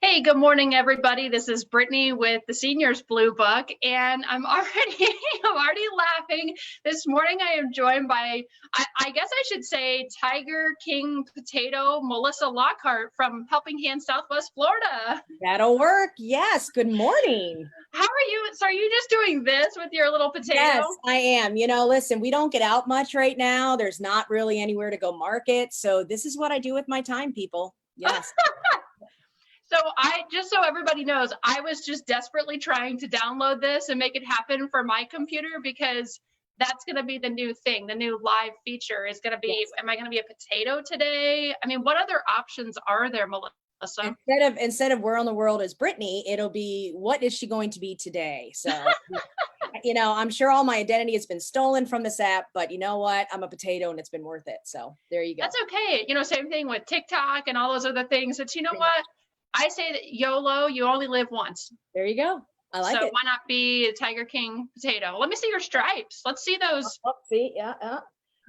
Hey, good morning, everybody. This is Brittany with the Seniors Blue Book, and I'm already I'm already laughing. This morning I am joined by, I guess I should say, Tiger King Potato Melissa Lockhart from Helping Hand Southwest Florida. That'll work. Yes. Good morning. How are you? So are you just doing this with your little potato? Yes, I am. Listen, we don't get out much right now. There's not really anywhere to go market. So this is what I do with my time, people. Yes. So just so everybody knows, I was just desperately trying to download this and make it happen for my computer because that's going to be the new thing. The new live feature is going to be, yes. Am I going to be a potato today? I mean, what other options are there, Melissa? Instead of where in the world is Brittany, it'll be, what is she going to be today? So, I'm sure all my identity has been stolen from this app, but you know what? I'm a potato and it's been worth it. So there you go. That's okay. Same thing with TikTok and all those other things. It's, what? I say that YOLO, you only live once. There you go. I like it. So why not be a Tiger King potato? Let me see your stripes. Let's see those. Oh, see, yeah.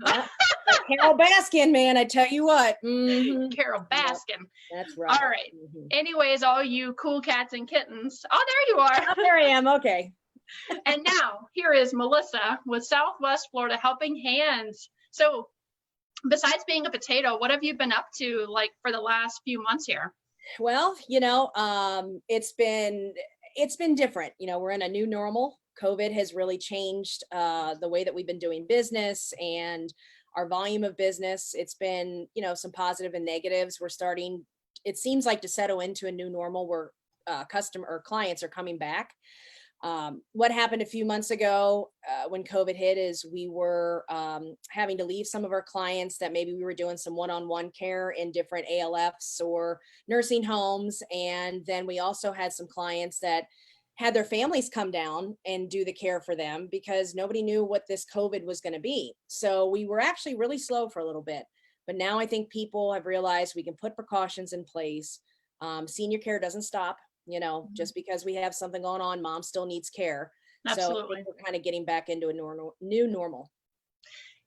Carol Baskin, man, I tell you what. Mm-hmm. Carol Baskin. That's right. All right. Mm-hmm. Anyways, all you cool cats and kittens. Oh, there you are. Oh, there I am. Okay. And now here is Melissa with Southwest Florida Helping Hands. So besides being a potato, what have you been up to for the last few months here? Well, it's been different. We're in a new normal. COVID has really changed the way that we've been doing business and our volume of business. It's been, some positive and negatives. We're starting, it seems like, to settle into a new normal where clients are coming back. What happened a few months ago when COVID hit is we were having to leave some of our clients that maybe we were doing some one-on-one care in different ALFs or nursing homes. And then we also had some clients that had their families come down and do the care for them because nobody knew what this COVID was going to be. So we were actually really slow for a little bit. But now I think people have realized we can put precautions in place. Senior care doesn't stop. Just because we have something going on, mom still needs care. Absolutely. So we're kind of getting back into a new normal.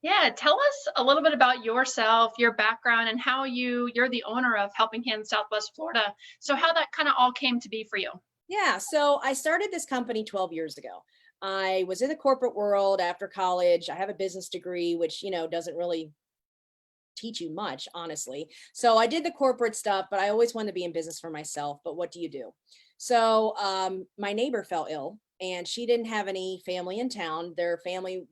Yeah, tell us a little bit about yourself, your background, and how you're the owner of Helping Hands Southwest Florida. So how that kind of all came to be for you. Yeah, so I started this company 12 years ago. I was in the corporate world after college. I have a business degree, which, doesn't really teach you much, honestly. So I did the corporate stuff, but I always wanted to be in business for myself. But what do you do? So my neighbor fell ill and she didn't have any family in town. Their family,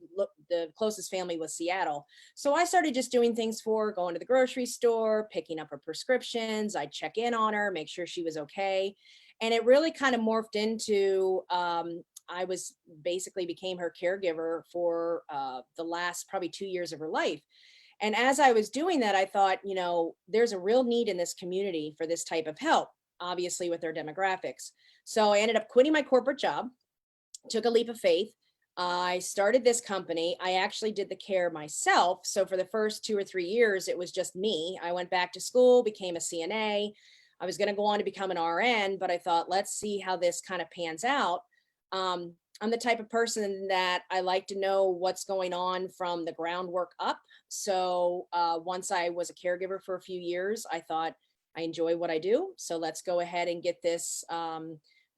the closest family was Seattle. So I started just doing things for her, going to the grocery store, picking up her prescriptions. I'd check in on her, make sure she was okay. And it really kind of morphed into, I became her caregiver for the last probably 2 years of her life. And as I was doing that, I thought, there's a real need in this community for this type of help, obviously with their demographics. So I ended up quitting my corporate job, took a leap of faith. I started this company. I actually did the care myself. So for the first 2 or 3 years, it was just me. I went back to school, became a CNA. I was going to go on to become an RN, but I thought, let's see how this kind of pans out. I'm the type of person that I like to know what's going on from the groundwork up. So once I was a caregiver for a few years, I thought I enjoy what I do. So let's go ahead and get this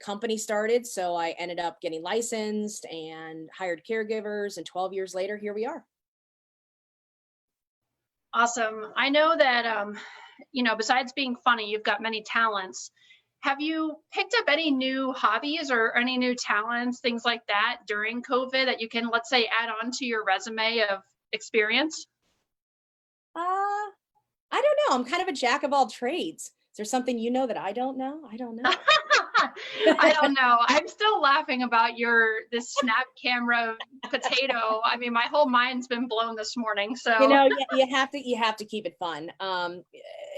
company started. So I ended up getting licensed and hired caregivers. And 12 years later, here we are. Awesome. I know that, besides being funny, you've got many talents. Have you picked up any new hobbies or any new talents, things like that during COVID that you can, let's say, add on to your resume of experience? I don't know. I'm kind of a jack of all trades. Is there something that I don't know? I don't know. I don't know. I'm still laughing about this snap camera potato. I mean, my whole mind's been blown this morning. So you have to keep it fun.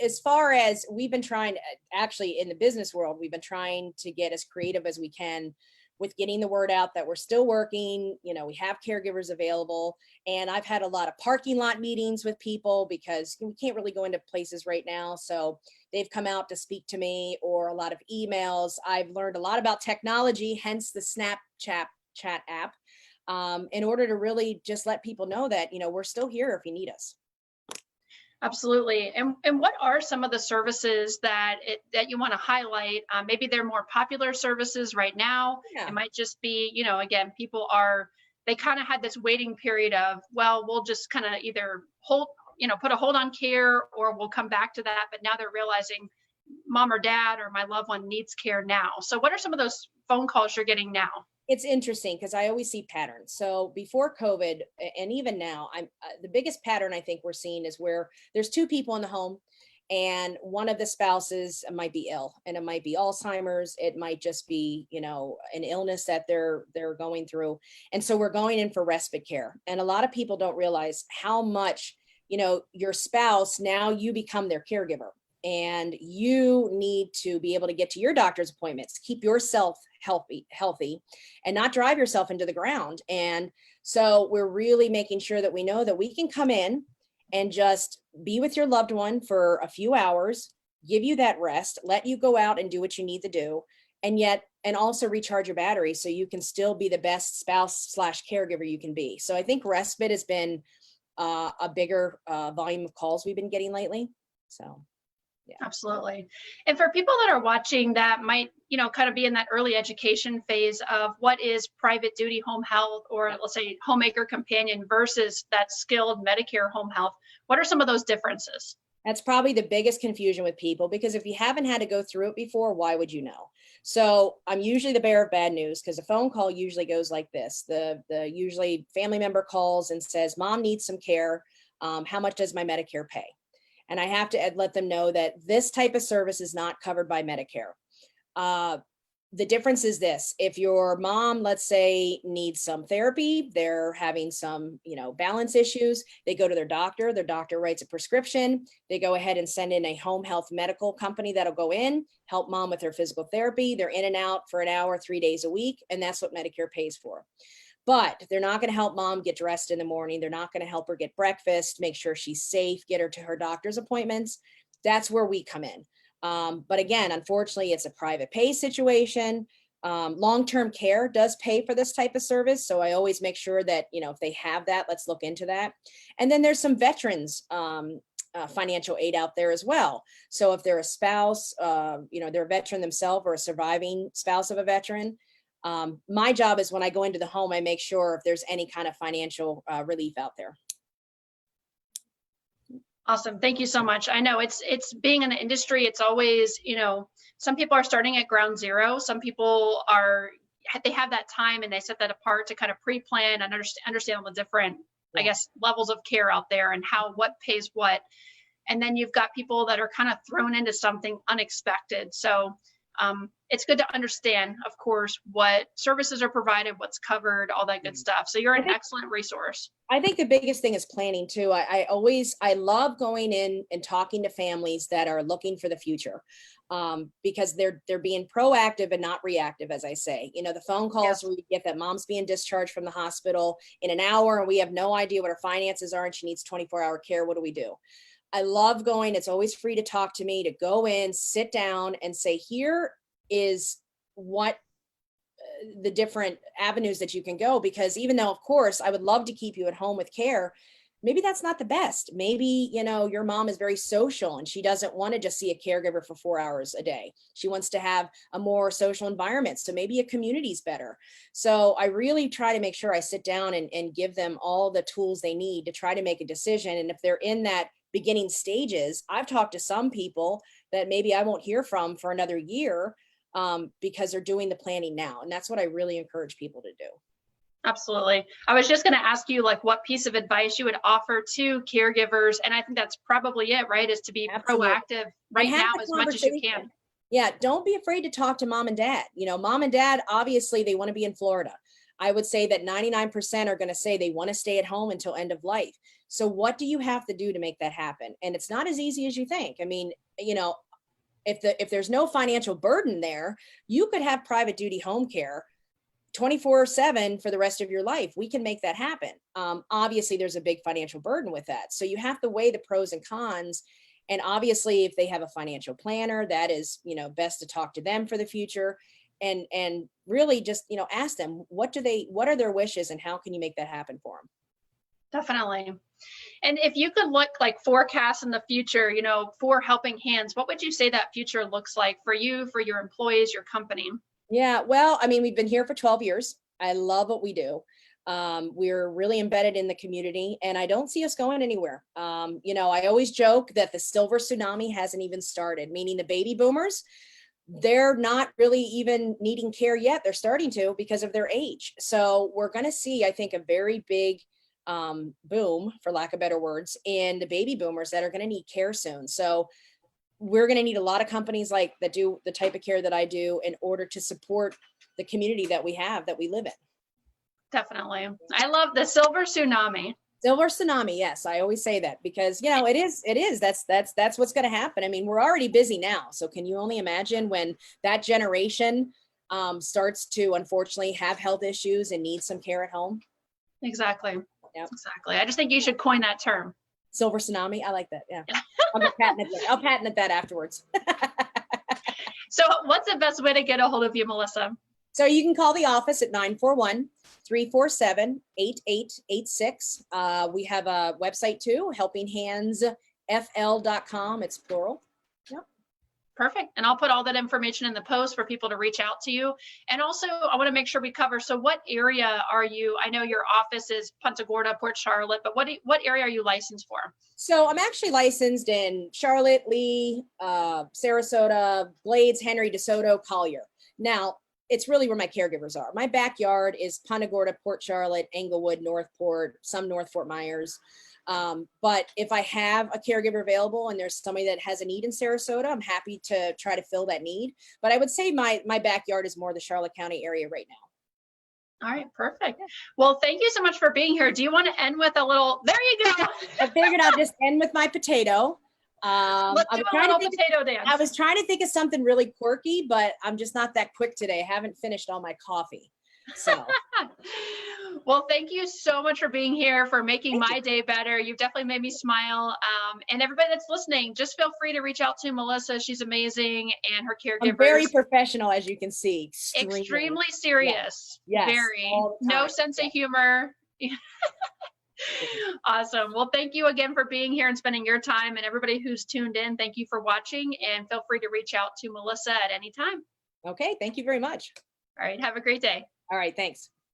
As far as we've been trying, actually in the business world, we've been trying to get as creative as we can with getting the word out that we're still working. We have caregivers available, and I've had a lot of parking lot meetings with people because we can't really go into places right now. So they've come out to speak to me, or a lot of emails. I've learned a lot about technology, hence the Snapchat chat app, in order to really just let people know that, we're still here if you need us. Absolutely. And what are some of the services that you want to highlight? Maybe they're more popular services right now. Yeah. It might just be, again, they kind of had this waiting period of, well, we'll just kind of either put a hold on care, or we'll come back to that. But now they're realizing mom or dad or my loved one needs care now. So what are some of those phone calls you're getting now? It's interesting because I always see patterns. So before COVID, and even now, I'm the biggest pattern I think we're seeing is where there's two people in the home, and one of the spouses might be ill, and it might be Alzheimer's. It might just be, an illness that they're going through, and so we're going in for respite care. And a lot of people don't realize how much, your spouse, now you become their caregiver. And you need to be able to get to your doctor's appointments, keep yourself healthy, and not drive yourself into the ground. And so we're really making sure that we know that we can come in and just be with your loved one for a few hours, give you that rest, let you go out and do what you need to do, and also recharge your battery so you can still be the best spouse/caregiver you can be. So I think respite has been a bigger volume of calls we've been getting lately. So. Yeah. Absolutely. And for people that are watching that might, kind of be in that early education phase of what is private duty home health, or let's say homemaker companion versus that skilled Medicare home health, what are some of those differences? That's probably the biggest confusion with people, because if you haven't had to go through it before, why would you know? So I'm usually the bearer of bad news, because a phone call usually goes like this. The usually family member calls and says, mom needs some care. How much does my Medicare pay? And I have to let them know that this type of service is not covered by Medicare. The difference is this: if your mom, let's say, needs some therapy, they're having some, balance issues, they go to their doctor writes a prescription, they go ahead and send in a home health medical company that'll go in, help mom with her physical therapy. They're in and out for an hour, 3 days a week, and that's what Medicare pays for. But they're not going to help mom get dressed in the morning. They're not going to help her get breakfast, make sure she's safe, get her to her doctor's appointments. That's where we come in. But again, unfortunately, it's a private pay situation. Long-term care does pay for this type of service. So I always make sure that, if they have that, let's look into that. And then there's some veterans financial aid out there as well. So if they're a spouse, they're a veteran themselves or a surviving spouse of a veteran, my job is when I go into the home, I make sure if there's any kind of financial relief out there. Awesome. Thank you so much. I know it's being in the industry, it's always, some people are starting at ground zero. Some people they have that time and they set that apart to kind of pre-plan and understand all the different, I guess, levels of care out there and what pays what. And then you've got people that are kind of thrown into something unexpected. So it's good to understand, of course, what services are provided, what's covered, all that good stuff. So you're an excellent resource. I think the biggest thing is planning too. I love going in and talking to families that are looking for the future, because they're being proactive and not reactive, as I say. The phone calls where you get that mom's being discharged from the hospital in an hour and we have no idea what her finances are and she needs 24-hour care. What do we do? I love going. It's always free to talk to me, to go in, sit down and say, here is what the different avenues that you can go. Because even though, of course, I would love to keep you at home with care, maybe that's not the best. Maybe, your mom is very social and she doesn't want to just see a caregiver for 4 hours a day. She wants to have a more social environment. So maybe a community is better. So I really try to make sure I sit down and give them all the tools they need to try to make a decision. And if they're in that beginning stages, I've talked to some people that maybe I won't hear from for another year, because they're doing the planning now. And that's what I really encourage people to do. Absolutely. I was just going to ask you, what piece of advice you would offer to caregivers. And I think that's probably it, right? Is to be proactive right now as much as you can. Yeah. Don't be afraid to talk to mom and dad. Mom and dad, obviously they want to be in Florida. I would say that 99% are going to say they want to stay at home until end of life. So what do you have to do to make that happen? And it's not as easy as you think. I mean, if there's no financial burden there, you could have private duty home care 24/7 for the rest of your life. We can make that happen. Obviously, there's a big financial burden with that. So you have to weigh the pros and cons. And obviously, if they have a financial planner, that is, best to talk to them for the future. And really just, ask them, what are their wishes and how can you make that happen for them? Definitely. And if you could look like forecast in the future, you know, for Helping Hands, what would you say that future looks like for you, for your employees, your company? Yeah, well, I mean, we've been here for 12 years. I love what we do. We're really embedded in the community, and I don't see us going anywhere. You know, I always joke that the silver tsunami hasn't even started, meaning the baby boomers, they're not really even needing care yet. They're starting to because of their age. So we're going to see, I think, a very big boom, for lack of better words, in the baby boomers that are going to need care soon. So we're going to need a lot of companies like that do the type of care that I do in order to support the community that we have, that we live in. Definitely. I love the silver tsunami. Silver tsunami, yes, I always say that because, you know, it is. That's what's going to happen. I mean, we're already busy now, so can you only imagine when that generation starts to unfortunately have health issues and need some care at home? Exactly. Yep. Exactly. I just think you should coin that term. Silver tsunami. I like that. Yeah. I'll patent that afterwards. So what's the best way to get a hold of you, Melissa? So you can call the office at 941-347-8886. We have a website too, helpinghandsfl.com. It's plural. Yep. Perfect. And I'll put all that information in the post for people to reach out to you. And also, I want to make sure we cover, so what area are you? I know your office is Punta Gorda, Port Charlotte, but what area are you licensed for? So I'm actually licensed in Charlotte, Lee, Sarasota, Blades, Henry, DeSoto, Collier. Now, it's really where my caregivers are. My backyard is Punta Gorda, Port Charlotte, Englewood, Northport, some North Fort Myers. But if I have a caregiver available and there's somebody that has a need in Sarasota, I'm happy to try to fill that need. But I would say my backyard is more the Charlotte County area right now. All right, perfect. Well, thank you so much for being here. Do you want to end with a little, there you go. I figured I'll just end with my potato. Let's do a little potato dance. I was trying to think of something really quirky, but I'm just not that quick today. I haven't finished all my coffee. So. Well, thank you so much for being here, for making my day better. You've definitely made me smile. And everybody that's listening, just feel free to reach out to Melissa. She's amazing, and her caregivers. I'm very professional, as you can see. Extremely serious. Yes. Very. No sense of humor. Awesome. Well, thank you again for being here and spending your time. And everybody who's tuned in, thank you for watching, and feel free to reach out to Melissa at any time. Okay. Thank you very much. All right. Have a great day. All right. Thanks.